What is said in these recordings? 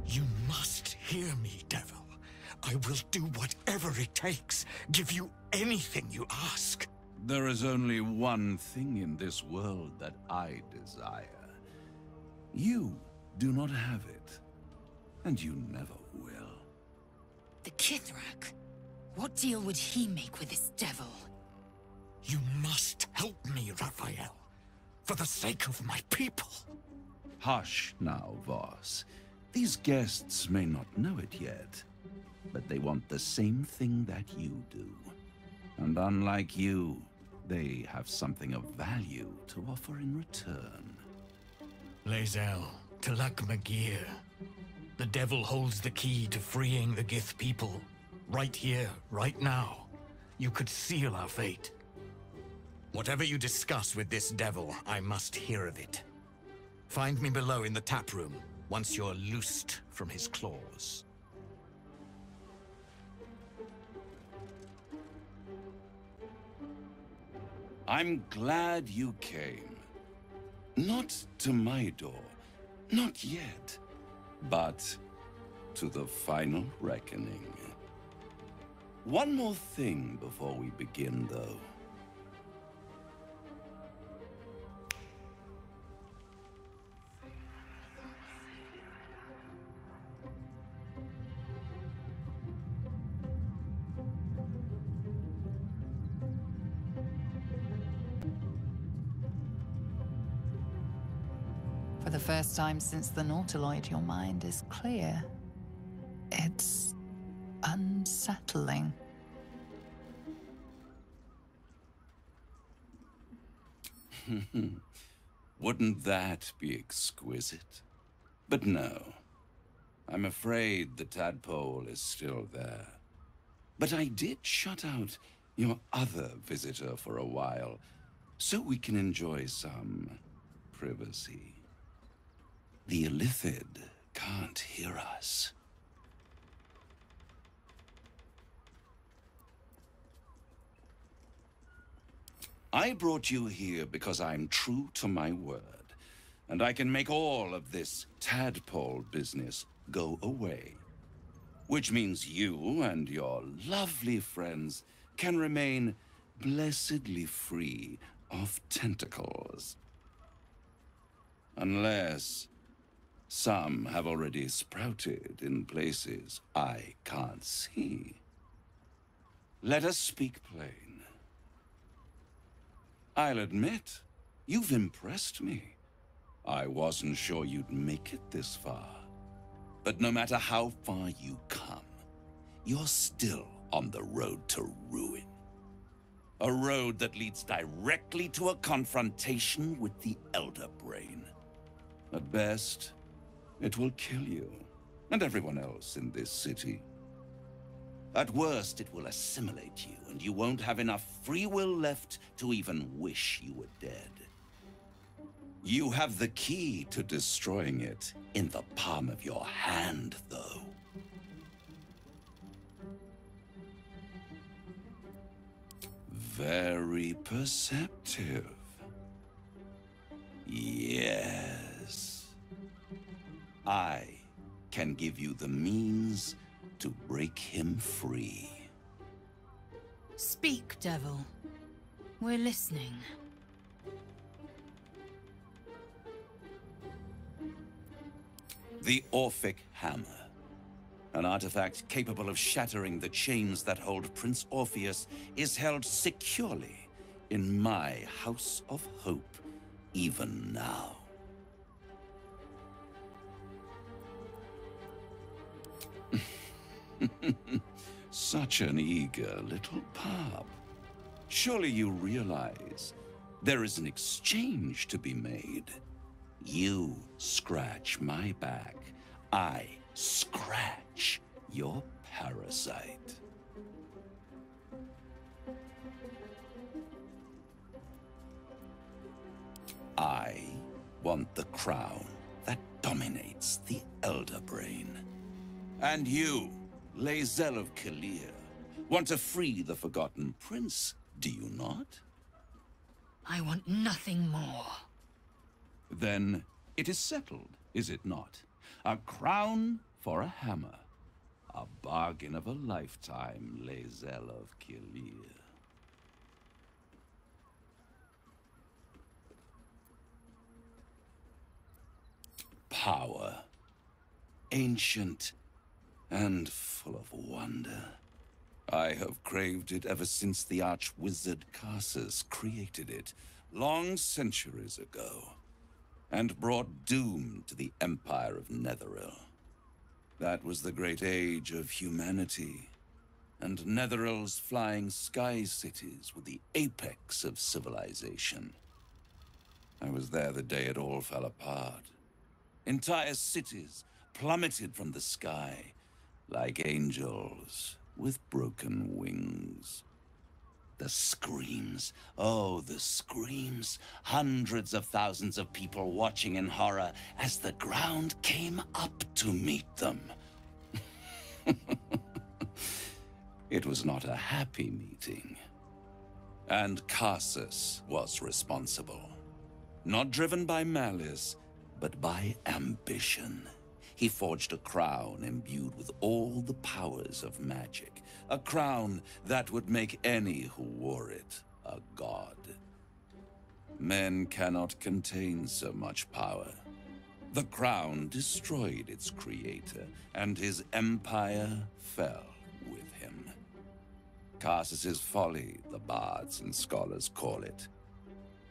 You must hear me, devil. I will do whatever it takes, give you anything you ask. There is only one thing in this world that I desire. You do not have it, and you never will. The Kithrak? What deal would he make with this devil? You must help me, Raphael, for the sake of my people. Hush now, Voss. These guests may not know it yet, but they want the same thing that you do. And unlike you, they have something of value to offer in return. Lae'zel, Talak Magir. The devil holds the key to freeing the Gith people. Right here, right now. You could seal our fate. Whatever you discuss with this devil, I must hear of it. Find me below in the tap room, once you're loosed from his claws. I'm glad you came. Not to my door, not yet, but to the final reckoning. One more thing before we begin, though. For the first time since the Nautiloid, your mind is clear. It's unsettling. Wouldn't that be exquisite? But no. I'm afraid the tadpole is still there. But I did shut out your other visitor for a while, so we can enjoy some privacy. The Illithid can't hear us. I brought you here because I'm true to my word, and I can make all of this tadpole business go away. Which means you and your lovely friends can remain blessedly free of tentacles. Unless some have already sprouted in places I can't see. Let us speak plain. I'll admit, you've impressed me. I wasn't sure you'd make it this far. But no matter how far you come, you're still on the road to ruin. A road that leads directly to a confrontation with the Elder Brain. At best, it will kill you, and everyone else in this city. At worst, it will assimilate you, and you won't have enough free will left to even wish you were dead. You have the key to destroying it in the palm of your hand, though. Very perceptive. Yes. I can give you the means to break him free. Speak, devil. We're listening. The Orphic Hammer. An artifact capable of shattering the chains that hold Prince Orpheus is held securely in my House of Hope, even now. Such an eager little pup. Surely you realize there is an exchange to be made. You scratch my back, I scratch your parasite. I want the crown that dominates the Elder Brain. And you, Lae'zel of Kalir, want to free the Forgotten Prince, do you not? I want nothing more. Then it is settled, is it not? A crown for a hammer. A bargain of a lifetime, Lae'zel of Kilir. Power. Ancient and full of wonder. I have craved it ever since the arch-wizard Karsus created it, long centuries ago, and brought doom to the Empire of Netheril. That was the great age of humanity, and Netheril's flying sky cities were the apex of civilization. I was there the day it all fell apart. Entire cities plummeted from the sky, like angels with broken wings. The screams, oh, the screams. Hundreds of thousands of people watching in horror as the ground came up to meet them. It was not a happy meeting. And Karsus was responsible. Not driven by malice, but by ambition. He forged a crown imbued with all the powers of magic. A crown that would make any who wore it a god. Men cannot contain so much power. The crown destroyed its creator, and his empire fell with him. Karsus's folly, the bards and scholars call it.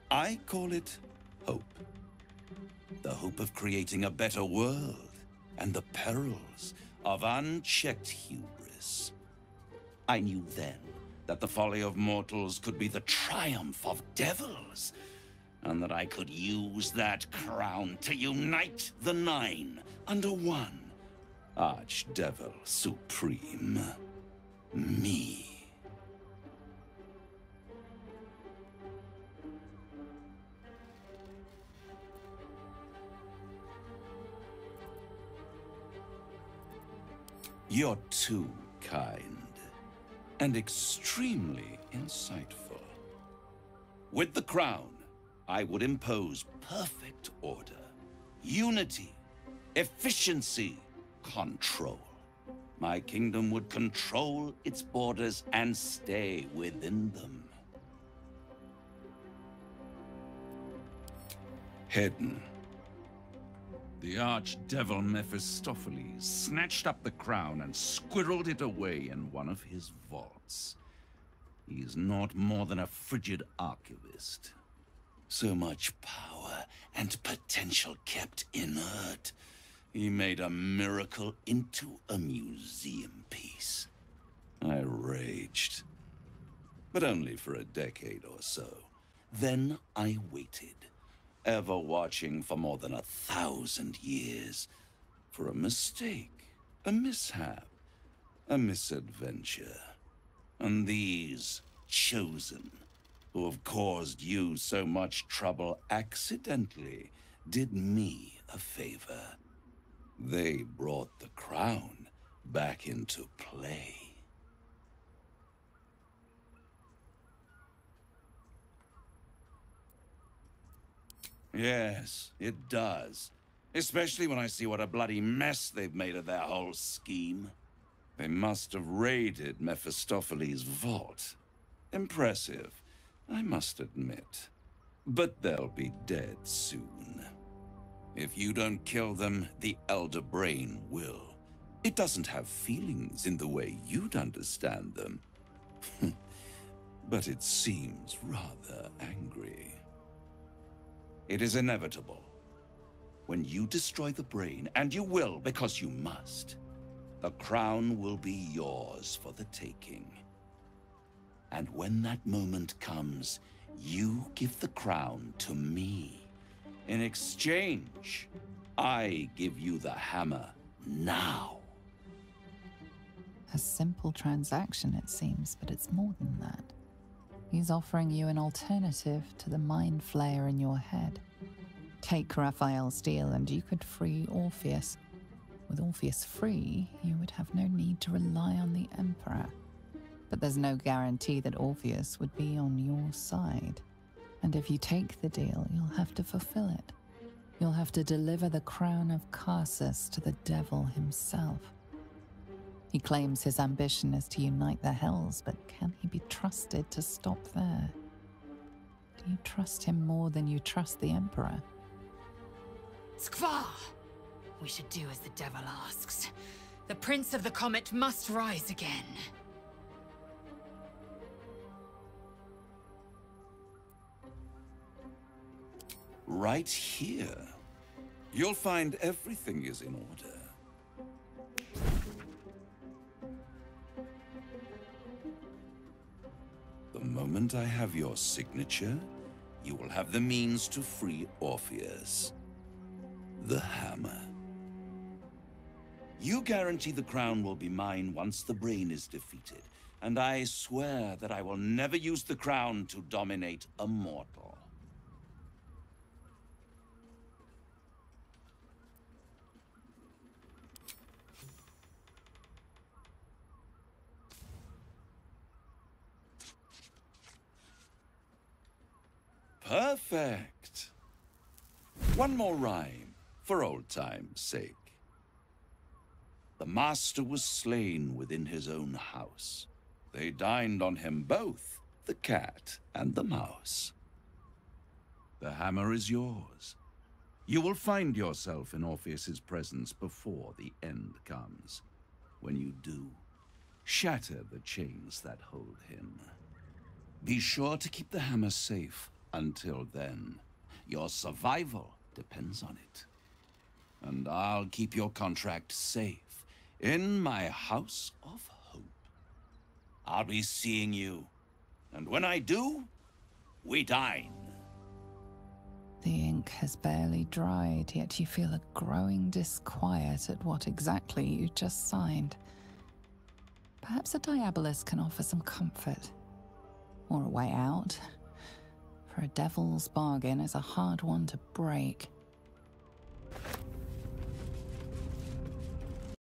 I call it hope. The hope of creating a better world, and the perils of unchecked hubris. I knew then that the folly of mortals could be the triumph of devils, and that I could use that crown to unite the Nine under one Archdevil Supreme. Me. You're too kind, and extremely insightful. With the crown, I would impose perfect order, unity, efficiency, control. My kingdom would control its borders and stay within them. Hidden. The archdevil Mephistopheles snatched up the crown and squirreled it away in one of his vaults. He is not more than a frigid archivist. So much power and potential kept inert. He made a miracle into a museum piece. I raged. But only for a decade or so. Then I waited. Ever watching for more than 1,000 years. For a mistake, a mishap, a misadventure. And these chosen, who have caused you so much trouble accidentally, did me a favor. They brought the crown back into play. Yes, it does. Especially when I see what a bloody mess they've made of their whole scheme. They must have raided Mephistopheles' vault. Impressive, I must admit. But they'll be dead soon. If you don't kill them, the Elder Brain will. It doesn't have feelings in the way you'd understand them. But it seems rather angry. It is inevitable. When you destroy the brain, and you will because you must, the crown will be yours for the taking. And when that moment comes, you give the crown to me. In exchange, I give you the hammer now. A simple transaction, it seems, but it's more than that. He's offering you an alternative to the mind flayer in your head. Take Raphael's deal and you could free Orpheus. With Orpheus free, you would have no need to rely on the Emperor. But there's no guarantee that Orpheus would be on your side. And if you take the deal, you'll have to fulfill it. You'll have to deliver the crown of Karsus to the devil himself. He claims his ambition is to unite the Hells, but can he be trusted to stop there? Do you trust him more than you trust the Emperor? Skvar! We should do as the devil asks. The Prince of the Comet must rise again. Right here. You'll find everything is in order. The moment I have your signature, you will have the means to free Orpheus. The hammer. You guarantee the crown will be mine once the brain is defeated, and I swear that I will never use the crown to dominate a mortal. Perfect. One more rhyme, for old time's sake. The master was slain within his own house. They dined on him both, the cat and the mouse. The hammer is yours. You will find yourself in Orpheus's presence before the end comes. When you do, shatter the chains that hold him. Be sure to keep the hammer safe. Until then, your survival depends on it. And I'll keep your contract safe in my house of hope. I'll be seeing you, and when I do, we dine. The ink has barely dried, yet you feel a growing disquiet at what exactly you just signed. Perhaps a Diabolus can offer some comfort, or a way out. For a devil's bargain is a hard one to break.